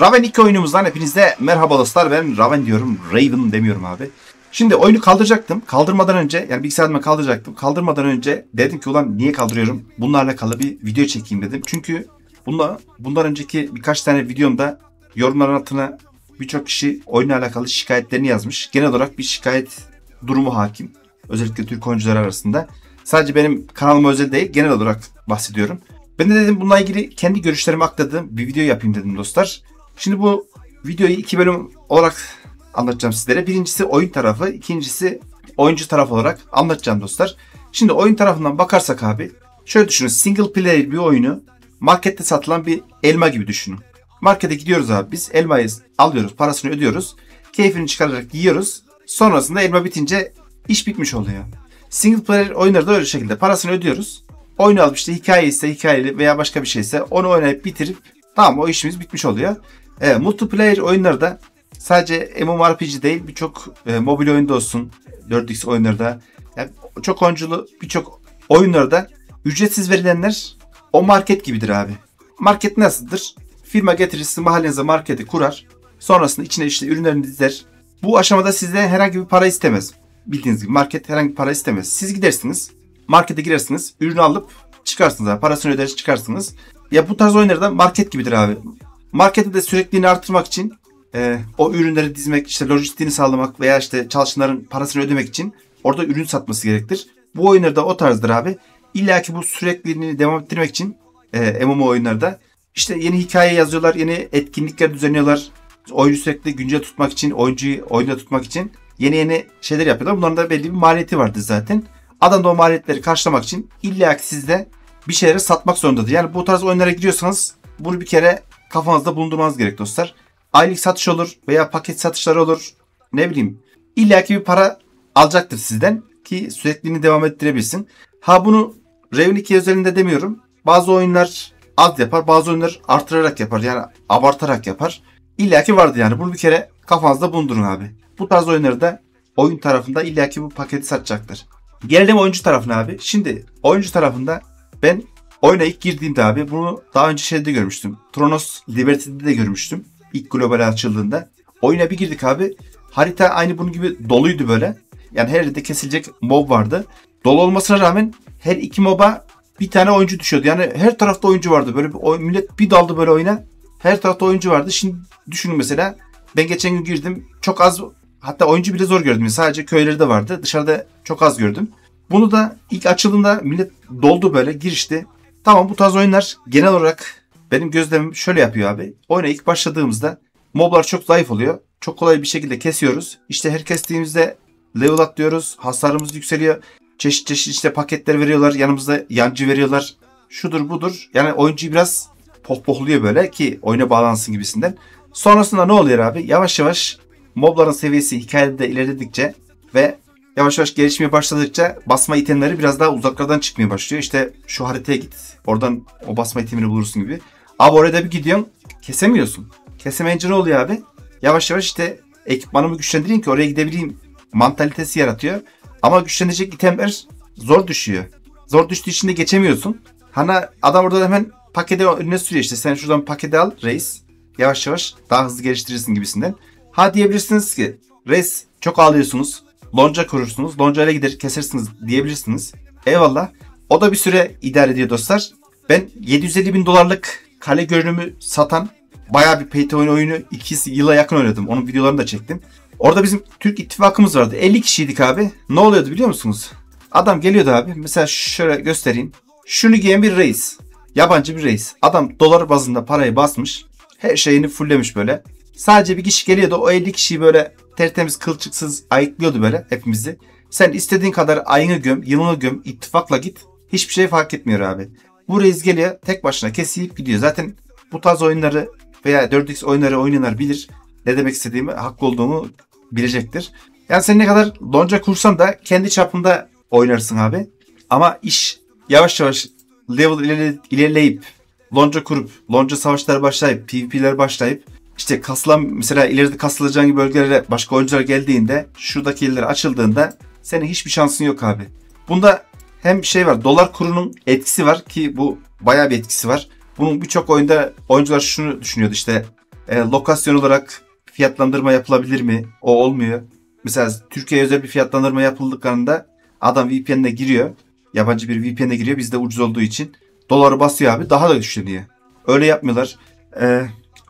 Raven 2 oyunumuzdan hepinize merhaba dostlar. Ben Raven diyorum. Raven demiyorum abi. Şimdi oyunu kaldıracaktım. Kaldırmadan önce yani bilgisayarıma kaldıracaktım. Kaldırmadan önce dedim ki ulan niye kaldırıyorum? Bununla alakalı bir video çekeyim dedim. Çünkü bundan önceki birkaç tane videomda yorumların altına birçok kişi oyunla alakalı şikayetlerini yazmış. Genel olarak bir şikayet durumu hakim. Özellikle Türk oyuncular arasında. Sadece benim kanalıma özel değil, genel olarak bahsediyorum. Ben de dedim bununla ilgili kendi görüşlerimi aktardım. Bir video yapayım dedim dostlar. Şimdi bu videoyu 2 bölüm olarak anlatacağım sizlere. Birincisi oyun tarafı, ikincisi oyuncu tarafı olarak anlatacağım dostlar. Şimdi oyun tarafından bakarsak abi, şöyle düşünün, single player bir oyunu markette satılan bir elma gibi düşünün. Markete gidiyoruz abi, biz elmayı alıyoruz, parasını ödüyoruz, keyfini çıkararak yiyoruz. Sonrasında elma bitince iş bitmiş oluyor. Single player oyunları da öyle şekilde parasını ödüyoruz. Oyunu alıp işte hikaye ise hikayeli veya başka bir şeyse onu oynayıp bitirip tamam, o işimiz bitmiş oluyor. Multiplayer oyunları da sadece MMORPG değil, birçok mobil oyunda olsun, 4X oyunlarda, yani çok oyunculu birçok oyunlarda ücretsiz verilenler o market gibidir abi. Market nasıldır? Firma getirir, sizin mahallenize marketi kurar. Sonrasında içine işte ürünlerini dizer. Bu aşamada sizden herhangi bir para istemez. Bildiğiniz gibi market herhangi bir para istemez. Siz gidersiniz, markete girersiniz, ürünü alıp çıkarsınız abi. Parasını öder çıkarsınız. Ya bu tarz oyunlarda market gibidir abi. Markette de sürekliliğini artırmak için o ürünleri dizmek, işte lojistiğini sağlamak veya işte çalışanların parasını ödemek için orada ürün satması gerektir. Bu oyunlarda o tarzdır abi. İlla ki bu sürekliliğini devam ettirmek için MMO oyunlarda işte yeni hikaye yazıyorlar, yeni etkinlikler düzenliyorlar. Oyunu sürekli güncel tutmak için, oyuncuyu oyunda tutmak için yeni şeyler yapıyorlar. Bunların da belli bir maliyeti vardır zaten. Adam da o maliyetleri karşılamak için illa ki sizde bir şeyleri satmak zorundadır. Yani bu tarz oyunlara giriyorsanız bunu bir kere kafanızda bulundurmanız gerek dostlar. Aylık satış olur veya paket satışları olur. Ne bileyim. İlla ki bir para alacaktır sizden ki sürekliliğini devam ettirebilsin. Ha, bunu Raven 2 özelinde demiyorum. Bazı oyunlar az yapar, bazı oyunlar artırarak yapar. Yani abartarak yapar. İlla ki vardı yani. Bunu bir kere kafanızda bulundurun abi. Bu tarz oyunları da oyun tarafında illa ki bu paketi satacaktır. Gelelim oyuncu tarafına abi. Şimdi oyuncu tarafında ben oyuna ilk girdiğimde abi, bunu daha önce şeyde görmüştüm. Tronos Liberty'de de görmüştüm. İlk global açıldığında. Oyuna bir girdik abi. Harita aynı bunun gibi doluydu böyle. Yani her yerde kesilecek mob vardı. Dolu olmasına rağmen her iki moba bir tane oyuncu düşüyordu. Yani her tarafta oyuncu vardı. Böyle millet bir daldı böyle oyuna. Her tarafta oyuncu vardı. Şimdi düşünün mesela. Ben geçen gün girdim. Çok az, hatta oyuncu bile zor gördüm. Sadece köyleri de vardı. Dışarıda çok az gördüm. Bunu da ilk açıldığında millet doldu böyle, girişti. Tamam, bu tarz oyunlar genel olarak benim gözlemim şöyle yapıyor abi. Oyuna ilk başladığımızda moblar çok zayıf oluyor. Çok kolay bir şekilde kesiyoruz. İşte her kestiğimizde level atlıyoruz. Hasarımız yükseliyor. Çeşit çeşit işte paketler veriyorlar. Yanımızda yancı veriyorlar. Şudur budur. Yani oyuncuyu biraz pohpohluyor böyle ki oyuna bağlansın gibisinden. Sonrasında ne oluyor abi? Yavaş yavaş mobların seviyesi hikayede ilerledikçe ve yavaş yavaş gelişmeye başladıkça basma itemleri biraz daha uzaklardan çıkmaya başlıyor. İşte şu haritaya git, oradan o basma itemini bulursun gibi. Abi oraya bir gidiyorsun, kesemiyorsun. Kesemeyince ne oluyor abi? Yavaş yavaş işte ekipmanımı güçlendireyim ki oraya gidebileyim mantalitesi yaratıyor. Ama güçlenecek itemler zor düşüyor. Zor düştüğü için de geçemiyorsun. Hani adam orada hemen paketi önüne sürüyor, işte sen şuradan paketi al reis. Yavaş yavaş daha hızlı geliştirirsin gibisinden. Ha, diyebilirsiniz ki reis çok ağlıyorsunuz. Lonca kurursunuz. Lonca ile gider kesersiniz diyebilirsiniz. Eyvallah. O da bir süre idare ediyor dostlar. Ben 750 bin dolarlık kale görünümü satan bayağı bir pay to win oyunu 2 yıla yakın oynadım. Onun videolarını da çektim. Orada bizim Türk ittifakımız vardı. 50 kişiydik abi. Ne oluyordu biliyor musunuz? Adam geliyordu abi. Mesela şöyle göstereyim. Şunu giyen bir reis. Yabancı bir reis. Adam dolar bazında parayı basmış. Her şeyini fulllemiş böyle. Sadece bir kişi geliyordu. O 50 kişiyi böyle tertemiz kılçıksız ayıklıyordu böyle hepimizi. Sen istediğin kadar ayını göm, yılını göm, ittifakla git. Hiçbir şey fark etmiyor abi. Bu reis geliyor, tek başına kesip gidiyor. Zaten bu tarz oyunları veya 4X oyunları oynayanlar bilir. Ne demek istediğimi, haklı olduğumu bilecektir. Yani sen ne kadar lonca kursan da kendi çapında oynarsın abi. Ama iş yavaş yavaş level ilerleyip lonca kurup, lonca savaşları başlayıp, PvP'ler başlayıp İşte kasılan, mesela ileride kasılacağın gibi bölgelere başka oyuncular geldiğinde, şuradaki yerler açıldığında senin hiçbir şansın yok abi. Bunda hem şey var, dolar kurunun etkisi var ki bu bayağı bir etkisi var. Bunun birçok oyunda oyuncular şunu düşünüyordu, işte Lokasyon olarak fiyatlandırma yapılabilir mi? O olmuyor. Mesela Türkiye'ye özel bir fiyatlandırma yapıldıklarında adam VPN'e giriyor. Yabancı bir VPN'e giriyor. Bizde ucuz olduğu için. Doları basıyor abi. Daha da güçleniyor. Öyle yapmıyorlar.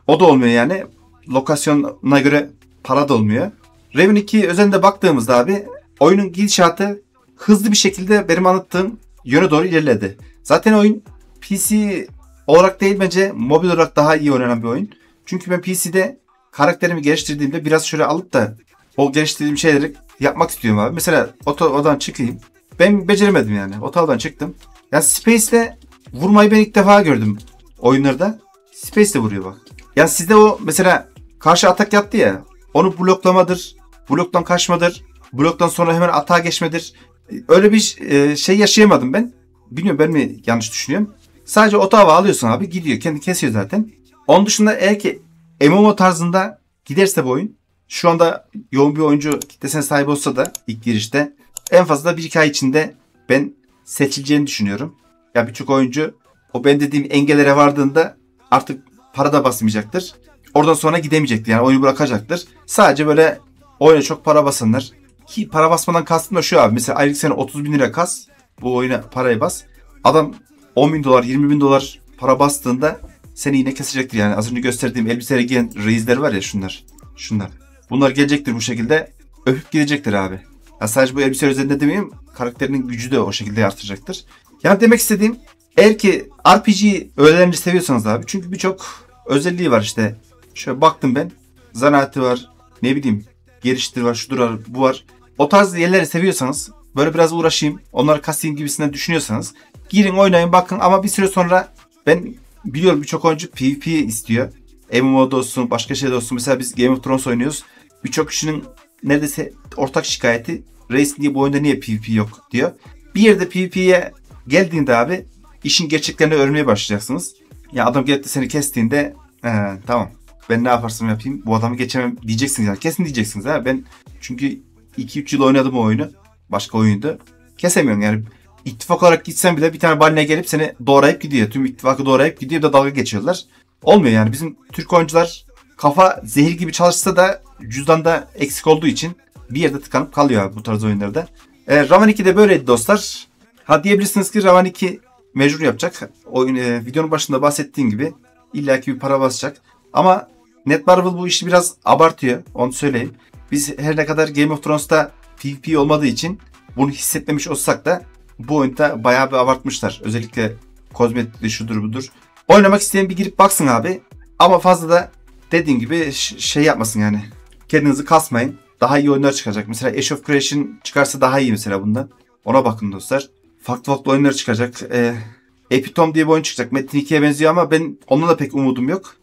O da olmuyor yani. Lokasyona göre para da olmuyor. Raven 2 özelinde baktığımızda abi oyunun gidişatı hızlı bir şekilde benim anlattığım yöne doğru ilerledi. Zaten oyun PC olarak değil bence mobil olarak daha iyi oynanan bir oyun. Çünkü ben PC'de karakterimi geliştirdiğimde biraz şöyle alıp da o geliştirdiğim şeyleri yapmak istiyorum abi. Mesela odadan çıkayım. Ben beceremedim yani. Odadan çıktım. Ya Space'le vurmayı ben ilk defa gördüm oyunlarda. Space'le vuruyor bak. Ya sizde o mesela karşı atak yaptı ya. Onu bloklamadır. Bloktan kaçmadır. Bloktan sonra hemen atağa geçmedir. Öyle bir şey yaşayamadım ben. Bilmiyorum ben mi yanlış düşünüyorum. Sadece otağı alıyorsun abi gidiyor. Kendi kesiyor zaten. Onun dışında eğer ki MMO tarzında giderse bu oyun şu anda yoğun bir oyuncu kitlesine sahip olsa da ilk girişte en fazla 1-2 ay içinde ben seçileceğini düşünüyorum. Ya birçok oyuncu o ben dediğim engellere vardığında artık para da basmayacaktır. Oradan sonra gidemeyecektir. Yani oyunu bırakacaktır. Sadece böyle oyuna çok para basanlar. Ki para basmadan kastım da şu abi. Mesela aylık sene 30 bin lira kas. Bu oyuna parayı bas. Adam 10 bin dolar 20 bin dolar para bastığında seni yine kesecektir. Yani az önce gösterdiğim elbiseleri giyen reisler var ya şunlar. Şunlar. Bunlar gelecektir bu şekilde. Öpüp gidecektir abi. Ya sadece bu elbise üzerinde demeyeyim. Karakterinin gücü de o şekilde artıracaktır. Yani demek istediğim eğer ki RPG öğelerini seviyorsanız abi. Çünkü birçok özelliği var işte. Şöyle baktım ben. Zanaati var. Ne bileyim. Geliştir var. Şudur var. Bu var. O tarz yerleri seviyorsanız böyle biraz uğraşayım. Onları kasayım gibisinden düşünüyorsanız girin oynayın bakın ama bir süre sonra ben biliyorum birçok oyuncu PvP istiyor. MMO'da olsun başka şeyde olsun. Mesela biz Game of Thrones oynuyoruz. Birçok kişinin neredeyse ortak şikayeti Reis diye bu oyunda niye PvP yok diyor. Bir yerde PvP'ye geldiğinde abi işin gerçeklerini öğrenmeye başlayacaksınız. Ya adam gelip de seni kestiğinde tamam ben ne yaparsam yapayım bu adamı geçemem diyeceksiniz yani. Kesin diyeceksiniz ha. Ben çünkü 2-3 yıl oynadım o oyunu. Başka oyunda. Kesemiyorum yani. İttifak olarak gitsen bile bir tane baline gelip seni doğrayıp gidiyor. Tüm ittifakı doğrayıp gidiyor da dalga geçiyorlar. Olmuyor yani. Bizim Türk oyuncular kafa zehir gibi çalışsa da cüzdanda eksik olduğu için bir yerde tıkanıp kalıyor abi bu tarz oyunlarda. Raven 2'de böyleydi dostlar. Ha diyebilirsiniz ki Raven 2 mecbur yapacak. Oyun, videonun başında bahsettiğim gibi illaki bir para basacak. Ama Netmarble bu işi biraz abartıyor. Onu söyleyeyim. Biz her ne kadar Game of Thrones'ta PvP olmadığı için bunu hissetmemiş olsak da bu oyunda bayağı bir abartmışlar. Özellikle kozmetikli şudur budur. Oynamak isteyen bir girip baksın abi. Ama fazla da dediğim gibi şey yapmasın yani. Kendinizi kasmayın. Daha iyi oyunlar çıkacak. Mesela Age of Creation çıkarsa daha iyi mesela bundan. Ona bakın dostlar. Farklı farklı oyunlar çıkacak. Epitome diye bir oyun çıkacak. Metin 2'ye benziyor ama ben onunla da pek umudum yok.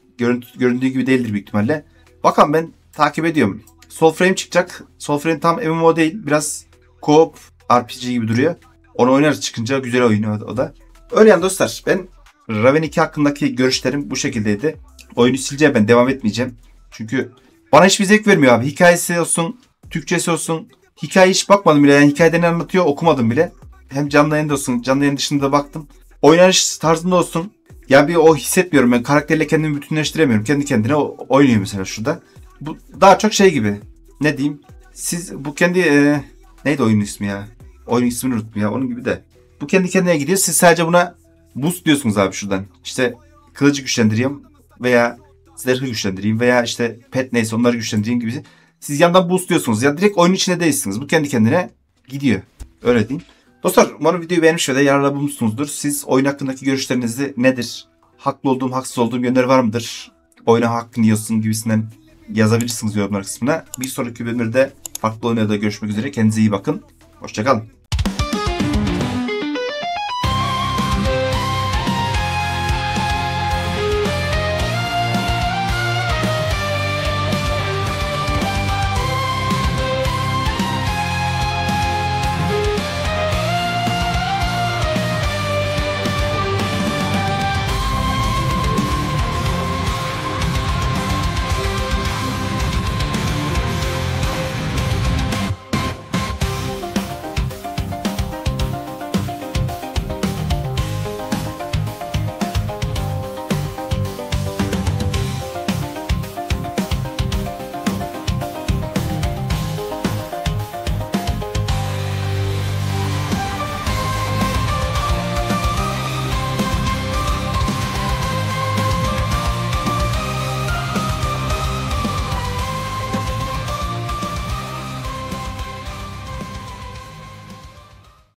Göründüğü gibi değildir büyük ihtimalle. Bakalım ben takip ediyorum. Soulframe çıkacak. Soulframe tam MMO değil. Biraz co-op RPG gibi duruyor. Onu oynarız çıkınca güzel oyun o da. Öyle yani dostlar. Ben Raven 2 hakkındaki görüşlerim bu şekildeydi. Oyunu sileceğim ben. Devam etmeyeceğim. Çünkü bana hiçbir zevk vermiyor abi. Hikayesi olsun. Türkçesi olsun. Hikaye hiç bakmadım bile. Yani hikayede ne anlatıyor okumadım bile. Hem canlı yayında olsun. Canlı yayın dışında da baktım. Oynanış tarzında olsun. Ya bir o hissetmiyorum ben. Karakterle kendimi bütünleştiremiyorum. Kendi kendine oynuyor mesela şurada. Bu daha çok şey gibi. Ne diyeyim? Siz bu kendi neydi oyunun ismi ya? Oyunun ismini unuttum ya. Onun gibi de. Bu kendi kendine gidiyor. Siz sadece buna boost diyorsunuz abi şuradan. İşte kılıcı güçlendireyim veya zırhı güçlendireyim veya işte pet neyse onları güçlendireyim gibi. Siz yandan boost diyorsunuz. Ya direkt oyunun içine değilsiniz. Bu kendi kendine gidiyor. Öyle diyeyim. Dostlar umarım videoyu beğenmiş ve de yararlı bulmuşsunuzdur. Siz oyun hakkındaki görüşleriniz nedir? Haklı olduğum, haksız olduğum yönleri var mıdır? Oyuna hakkını yiyorsun gibisinden yazabilirsiniz yorumlar kısmına. Bir sonraki bölümde farklı oyunlarda görüşmek üzere. Kendinize iyi bakın. Hoşçakalın.